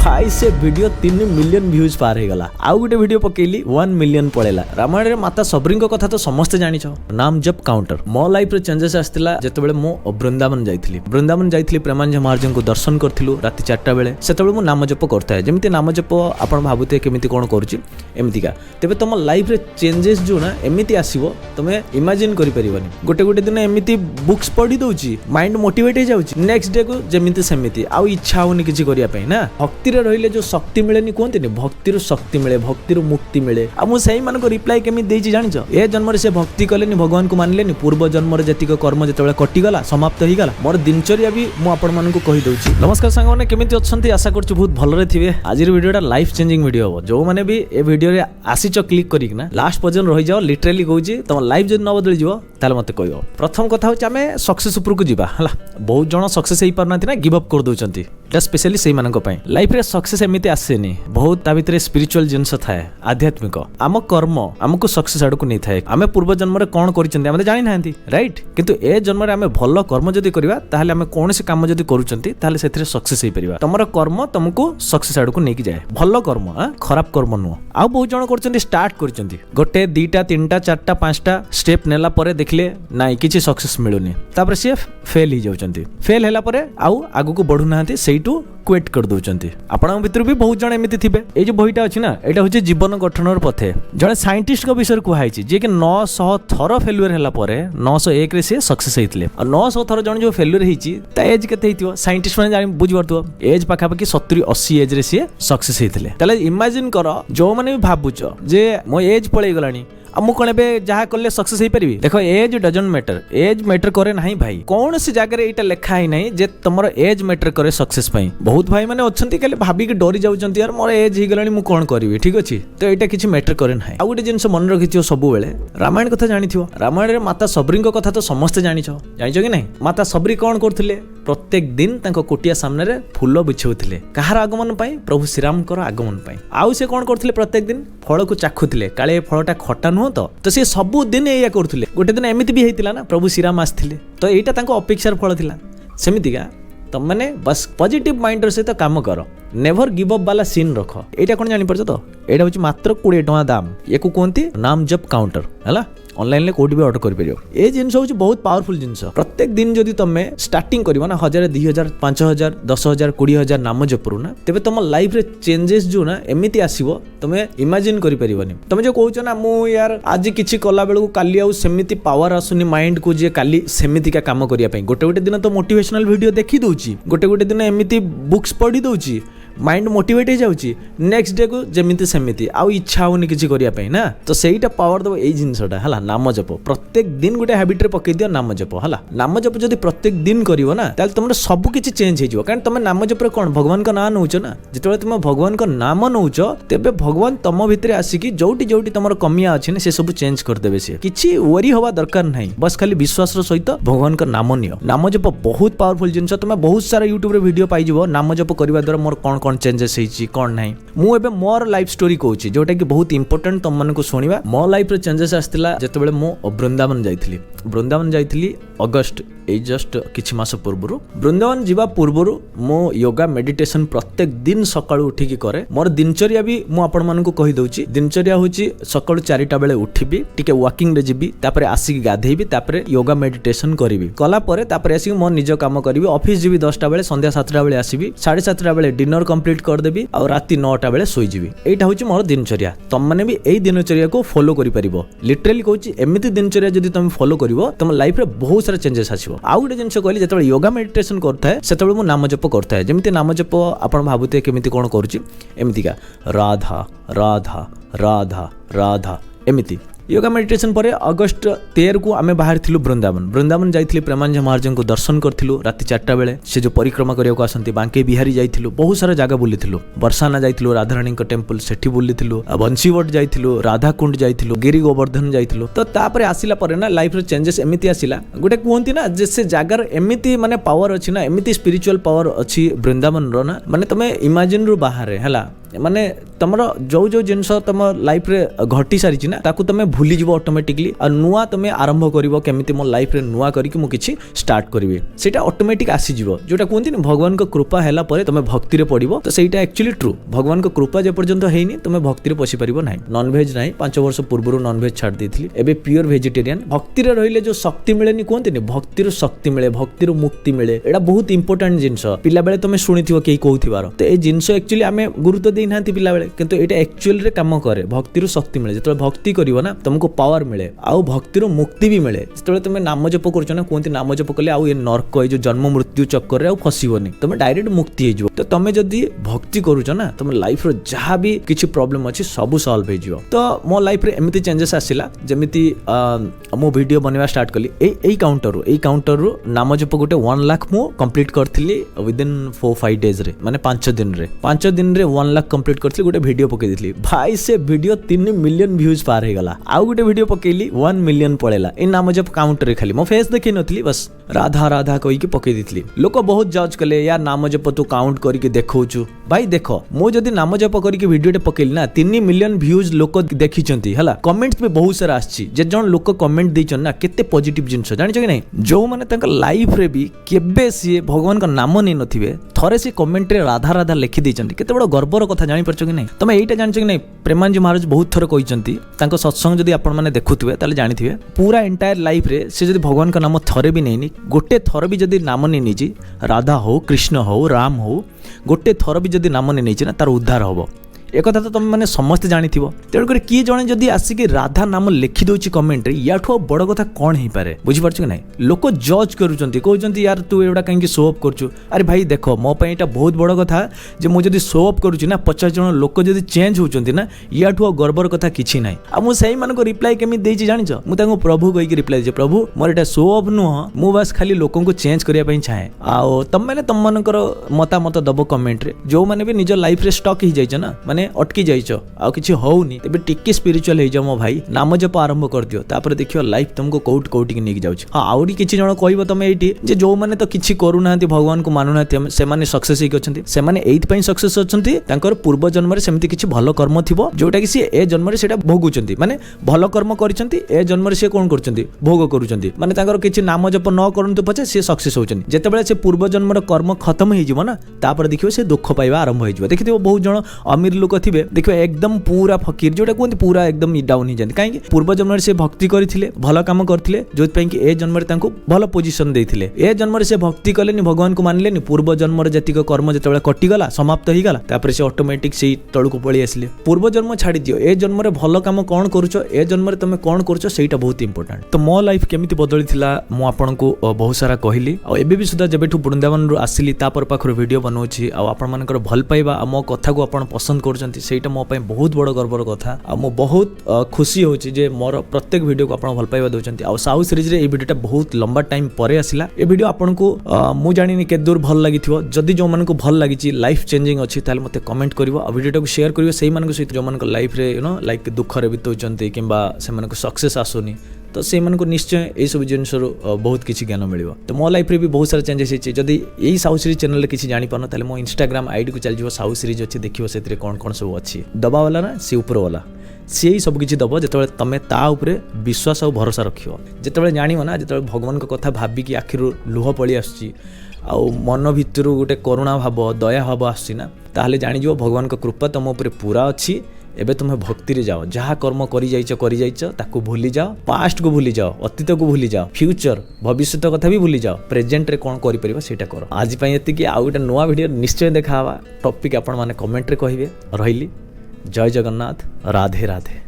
काइसे video 3 million views पार हो गला। आउ गोटे वीडियो पकेली 1 मिलियन पळेला। रामायण रे माता सबरी कथा तो समस्त जानिछ। नाम जप काउंटर मो लाइफ रे चेंजेस आस्तिला जेतेबेले मो वृंदावन जाइथिली प्रेमानंद जी महाराज को दर्शन करथिलु राति 4टा बेले। सेतेबेले मो नाम जप करथाय जेमिति नाम जप आपण भाबुते केमिति कोन करूची एमितिका। तेबे तुम लाइफ रे चेंजेस जो ना एमिति आसीबो तमे इमेजिन करि परिबनी। गोटे गोटे दिन एमिति बुक्स पढी दउची माइंड मोटिवेट हो जाउची नेक्स्ट डे को जेमिति सेमिति आउ इच्छा होनी किछि करिया पई ना। भक्ति रे रहिले जो शक्ति मिलेनी कहते भक्ति शक्ति मिले भक्ति मुक्ति मिले। आ मु सही मान को रिप्लाई केमी देछि जानिछ ए जन्म रे से भक्ति कलेनी भगवान को मानलेनी पूर्व जन्म रे जतिक कर्म जतबेले कटि गला समाप्त हो गला मोर दिनचर्या भी मु आपण मान को कहि दउछि। नमस्कार सांग माने केमिति अछंती आशा करछु बहुत भल रे थिबे। आजिर वीडियोटा लाइफ चेंजिंग वीडियो हो जो माने भी ए वीडियो रे आसीच क्लिक करिक ना लास्ट पर्यंत रहि जाओ। लिटरली कहूछि तुम लाइफ जदि न बदली जिवो ताले मते कहयो। प्रथम कथा होछि आमे सक्सेस ऊपर को जिबा हला। बहुत जण सक्सेस हेइ परनाथि ना गिव अप कर दउचंती स्पेशली सेही मानक पई। लाइफ रे सक्सेस एमिति आसेनी बहुत ता भितरे स्पिरिचुअल जिंस थाए आध्यात्मिक आम कर्म आमको सक्सेस आड़ को नहीं थाए। आमे पूर्व जन्म रे कोन करिसंती आमे जानि नाहंती राइट। किंतु ए जन्म रे आमे भलो कर्म जदि करबा ताहाले आमे कोनसे काम जदि करूचंती ताहाले सेथिरे सक्सेस हेइ परिबा। तमरो कर्म तुमको सक्सेस आड़ को नेकी जाए भलो कर्म खराब कर्म नु। आ बहुत जण करचंती स्टार्ट करचंती गोटे 2टा 3टा 4टा 5टा स्टेप नेला परे देखले नाइ किछि सक्सेस मिलुनी तापर से फेल ही जाउचंती। फेल हैला परे आउ आगु को बढ़ु नाहंती सेइटू क्विट कर दउचंती। आपन भितर भी बहुत जण एमिति थिबे। ए जो बहिटा अछि ना एटा होचे जीवन गठनर पथे। जणे साइंटिस्ट को विषय कुहाई छि जे कि 900 थर फेल्युअर हैला परे 901 रे से सक्सेस हेइतले। आ 900 थर जण जो फेल्युअर हेइछि ता एज केते हेइतिबो साइंटिस्ट माने जानि बुझि परतुबो एज पाखा पाखी 70 80 एज रे से सक्सेस हेइतले। तले इमेजिन करो जो माने भाबुचो जे मो एज पळेई गलानी आमु कोन बे जहा करले सक्सेस हेइ परिबी। देखो age doesn't matter age matter करे नाही भाई। कौन सी जगह रे एटा लेखा ही नाही जे तमरो एज मैटर करे सक्सेस पई। बहुत भाई माने अछंती केले भाबी के डरी जाउचंती यार मोर एज ही गलानी मु कोन करबी ठीक अछि तो एटा किछि मैटर करे नाही। आ गुटे जिंस मन रखिथियो सब बेले रामायण कथा जानिथियो। रामायण रे माता सबरी कथा तो समस्त जानिछो जानिछो कि नाही। माता सबरी कोन करथिले प्रत्येक दिन तांको कुटिया सामने रे फूल बिछौथिले कहार आगमन पई प्रभु श्री राम कर आगमन पई। आउ से कोन करथिले प्रत्येक दिन फल को चाखुथिले काले फलटा खट्टा नुह तो से सब दिन एया करथिले। गोटे दिन एमिति भी हेतिला ना प्रभु श्री राम आस्थिले तो एटा तांको अपेक्षार फल थिला सेमितिका। तुम मैंने बस पॉजिटिव माइंड सहित काम कर नेवर गिव अप वाला सीन रख। एटा कोन जानि परछ तो एटा होची मात्र 20 टका दाम। याकू कोनती नाम जप काउंटर हला ऑनलाइन ले कोडी भी ऑर्डर कर परियो। ए जिंस होची बहुत पावरफुल जिंस। प्रत्येक दिन जदि तमे स्टार्टिंग करबो ना 1000 2000 5000 10000 20000 नाम जपरु ना तेबे तुम लाइफ रे चेंजेस जो ना एमिति आसीबो तमे इमेजिन करि परिबोनी। तमे जो कहउछ ना मु यार आज किछि कला बेलु काली आउ सेमिति पावर आसुनी माइंड को जे काली सेमिति का काम करिया पई। गोटे गोटे दिन तो मोटिवेशनल वीडियो देखि दउची गोटे गोटे दिन एमिति बुक्स पढी दउची माइंड मोटिवेट हो जाउची नेक्स्ट डे को जेमिति सेमिति आउ इच्छा होनी किछि करिया पई ना। तो सेईटा पावर दबो एई जिंसटा हला नाम जप। प्रत्येक दिन गोटे हैबिट रे पकई दियो नाम जप हला। नाम जप जदि प्रत्येक दिन करिवो ना ताल तुमरो सब किछि चेंज हे जिवो। कारण तुम नाम जप रे कोन भगवान का नाम नउचो ना जेतबे तुम भगवान का नाम नउचो तेबे भगवान तम भितरे आसी कि जोटी जोटी तमरो कमिया अछि ने से सब चेंज कर देबे। से किछि वरी होवा दरकार नाही बस खाली विश्वास रो सहित भगवान का नाम नियो। नाम जप बहुत पावरफुल जिंस। तुम बहुत सारा YouTube रे वीडियो पाई जिवो नाम जप करबा द्वारा मोर कोन चेंजेस हेछि कोन नाही। मु एबे मोर लाइफ स्टोरी कहूछि जोटा कि बहुत इंपोर्टेंट तुम मन को सुनिबा। मो लाइफ रे चेंजेस आस्तिला जेतेबेले मो वृंदावन जाइथिली अगस्त ए जस्ट किछि मास पूर्वरु। वृंदावन जीवा पूर्वरु मो योगा मेडिटेशन प्रत्येक दिन सकाळु उठी की करे। मोर दिनचर्या भी मु आपण मन को कहि दउछि। दिनचर्या होछि सकाळु 4टा बेले उठिबी टिके वॉकिंग रे जिबी तापरे आसी गाधेइबी तापरे योगा मेडिटेशन करिबी कला परे तापरे आसी मो निज काम करिबी। ऑफिस जिबी 10टा बेले संध्या 7टा बेले आसीबी 7:30 बेले डिनर कंप्लीट कर देबी और राति 9टा बेले सोई जिबी। एटा होछि मोर दिनचर्या। तम माने भी एई दिनचर्या को फॉलो करि परिबो। लिटरली कहूछि एमिति दिनचर्या जदि तुम फॉलो करिवो तुम लाइफ रे बहुत सारा चेंजेस आसीबो। आउ गोटे जिंस कहली जेतेबेले योगा मेडिटेशन करथाय सेतेबेले मु नाम जप करथाय। जेमिति नाम जप आपण भाबुते केमिति कोन करूची एमितिका राधा राधा राधा राधा एमिति। योगा मेडिटेशन पर अगस्त 13 को आमे बाहर थिलु वृंदावन जाइथिली प्रेमानंद जी महाराज को दर्शन करथिलु राति 4टा बेले। से जो परिक्रमा करिया को आसंती बांके बिहारी जाइथिलु बहुत सारा जगह बुलिथिलु। बरसाना जाइथिलु राधारानी का टेंपल सेठी बुलिथिलु बंशीवट जाइथिलु राधा कुंड जाइथिलु गिरी गोवर्धन जाइथिलु। तो तापरे आसिला परे ना लाइफ रे चेंजेस एमिति आसिला। गोटे कहंती ना जे से जगह एमिति माने पावर अछि ना एमिति स्पिरिचुअल पावर अछि वृंदावन रो ना माने तमे इमेजिन रु बाहर हला माने तुम जो जो जिनस तुम लाइफ रे घटी सारी ना ताकू तुम भूली जीव ऑटोमेटिकली और नुआ तुम आरंभ करिवो केमिति मो लाइफ रे नुआ करिकि मु किछि स्टार्ट करिवे सेटा ऑटोमेटिक आसी जीवो जोटा कहंती भगवान को कृपा हैला परे तुम भक्ति रे पड़िबो तो सेटा एक्चुअली ट्रू भगवान को कृपा जे पर्यंत हेनी तुम भक्ति रे पसी परिबो नाही नॉन वेज नाही 5 वर्ष पूर्व नॉन वेज छाड़ देथिली एबे प्योर वेजिटेरियन भक्ति रे रहिले जो शक्ति मिलेनी कहंती भक्ति रो शक्ति मिले भक्ति रो मुक्ति मिले एडा बहुत इंपोर्टेंट जिंस पिला बेले तुम शुनिथिबो केही कहउथिबार तो ए जिंस एक्चुअली आमे गुरुत्व देई नांती पिला बेले किंतु एटा एक्चुअल रे काम करे भक्ति रो शक्ति मिले जतले भक्ति करिवो ना तुमको पावर मिले आउ भक्ति रो मुक्ति भी मिले जतले तुम नाम जप करछ ना कहंती नाम जप कले आउ ए नरक ए जो जन्म मृत्यु चक्कर रे आउ फसिबोनी तुम डायरेक्ट मुक्ति हे जिवो तो तुम जदी भक्ति करूछ ना तुम लाइफ रो जहां भी किछि प्रॉब्लम अछि सब सॉल्व हे जिवो तो मो लाइफ रे एमिति चेंजेस आसिला जेमिति मो वीडियो बनवा स्टार्ट कली एई काउंटर रो नाम जप गोटे 1 लाख मु कंप्लीट करथिली विद इन 4-5 डेज रे माने 5 दिन रे 1 लाख कंप्लीट करथिली गोटे वीडियो पके दिथली भाई से वीडियो 3 मिलियन व्यूज पार हे गला आउ गोटे वीडियो पकेली 1 मिलियन पळेला इन नाम जप काउंटर रे खाली मो फेस देखि नथली बस राधा राधा कहि के पके दिथली लोक बहुत जज कले यार नाम जप तू काउंट करि के देखौछु भाई देखो मो जदी नाम जप करि के वीडियो टे पकेली ना 3 मिलियन व्यूज लोक देखिचंती हला कमेंट्स पे बहुत सारा आछि जे जण लोक कमेंट दैछन ना केते पॉजिटिव जिंस जानि छ कि नै जो माने तंक लाइफ रे भी केबे सी भगवान का नाम नै नथिबे थरे से कमेंट रे राधा राधा लिखि दैछंती केते बड़ गर्वर कथा जानि परछ कि नै तमे एइटा जानि छ कि नै प्रेमानंद जी महाराज बहुत थर कहिचंती तांको सत्संग जदी आपण माने देखुथिबे ताले जानिथिबे पूरा एंटायर लाइफ रे से जदी भगवान का नाम थरे भी नैनी गोटे थर भी जदी नाम नै निजी राधा हो कृष्ण हो राम हो गोटे थर भी जदी नाम नै नेछि ना तार उद्धार होबो एक कथा तो तुम मैंने समस्त जानिथिबो तेणु कर किए जणे जदी आसिक राधा नाम लिखि दोछि कमेंट रे याठो बड़ कथा कोन हे पारे बुझि परछ कि नै लोक जज करूचंती कहउचंती यार तू एडा काहे शो ऑफ करछु अरे भाई देखो मो पई एटा बहुत बड़ कथा जे मो जदी शो ऑफ करूछि ना 50 जण लोक जदी चेंज होउचंती ना याठो गर्वर कथा किछि नै आ मु सेही मान को रिप्लाई केमि देछि जानिछ मु ताको प्रभु कहि के रिप्लाई जे प्रभु मोर एटा शो ऑफ नु मु बस खाली लोकन को चेंज करिया पई चाहे आ तम माने तम मानकर मतामत दबो कमेंट रे जो माने भी निज लाइफ रे स्टक हि जाइछ ना माने अटकी जाइछ आ किछि होउनी तबे टिके स्पिरिचुअल हे जा मो भाई नाम जप आरंभ कर दियो तापर देखियो लाइफ तुमको कोउट कोउटी के नेक जाउछ हां आउरी किछि जण कहइबो तमे एठी जे जो माने तो किछि करू नांती भगवान को मानु नांती से माने सक्सेस हे अछंती से माने एथ पई सक्सेस अछंती तांकर पूर्व जन्म रे सेमति किछि भलो कर्म थिबो जोटा कि से ए जन्म रे सेटा भोगुचंती माने भलो कर्म करिसंती ए जन्म रे से कोन करचंती भोग करूचंती माने तांकर किछि नाम जप न करंतु पछे से सक्सेस होचंती जेतेबेले से पूर्व जन्म रे कर्म खत्म हे जिवो ना तापर देखियो से दुख पाइबा आरंभ हे जिवो देखिथिबो बहुत जण अमीर लोक थिबे देखियो एकदम पूरा फकीर जोटा कहते पूरा एकदम डाउन ही जाती कहीं पूर्व जन्म से भक्ति करथिले भल काम करथिले जो कि ए जन्म रे तांको भल पोजीशन देथिले ए जन्म रे से भक्ति कलेनी भगवान को मानलेनी पूर्व जन्म रे जतिक कर्म जतबेले कटि गला समाप्त ही गला तापर से ऑटोमेटिक से तळु को पळी आसले पूर्व जन्म छाडी दियो ए जन्म रे भल काम कोन करूछो ए जन्म रे तमे कोन करूछो सेटा बहुत इंपोर्टेंट तो मो लाइफ केमिति बदली थिला मो आपन को बहुत सारा कहली आ एबे भी सुधा जबेठु वृंदावन रो आसिली तापर पाखर वीडियो बनौछि आ आपन मानकर भल पाइबा आ मो कथा को आपन पसंद करछंती सेटा मो पय बहुत बड़ गर्वर कथा आ मो बहुत खुशी होछि जे मोर प्रत्येक वीडियो को आपण भल पाइबा दोचंती आ साहू सीरीज रे ए वीडियोटा बहुत लंबा टाइम परे आसिला ए वीडियो आपण को मु जानिनी के दूर भल लागिथिबो जदी जो मन को भल लागिछि लाइफ चेंजिंग अछि ताले मते कमेंट करिवो आ वीडियोटा को शेयर करिवो सेही मन को सहित जो मन को लाइफ रे यू नो लाइक दुख रे बितौचंती किबा से मन को सक्सेस आसोनी तो से मन को निश्चय ए सब जिनस बहुत किछि ज्ञान मिलिबो तो मो लाइफ रे भी बहुत सारा चेंजेस अछि जदी एई साहू सीरीज चैनल रे किछि जानि पानो ताले मो इंस्टाग्राम आईडी को चल जिवो साहू सीरीज अछि देखिवो सेतरे कोन कोन सब अछि दबा वाला ना से ऊपर वाला से ही सब किछि दबो जेतबेले तमे ता ऊपर विश्वास और भरोसा रखियो जेतबेले जानिबो ना जेतबेले भगवान को कथा भाबी कि आखिर लुह पळी आछि आ मन भितर गोटे करुणा भाव दया भाव आछि ना ताहले जानि जिवो भगवान को कृपा तम ऊपर पूरा अछि एबे तुम भक्ति रे जाओ जहाँ कर्म करी जाइछ ताकू भूली जाओ पास्ट को भूली जाओ अतीत को भूली जाओ फ्यूचर भविष्य कथा भी भूली जाओ प्रेजेंट रे कोन करि परिबा सेटा करो आज पई एति कि आ गोटे नवा वीडियो निश्चय देखावा टॉपिक आपण माने कमेंट रे कहिबे रहिली जय जगन्नाथ राधे राधे।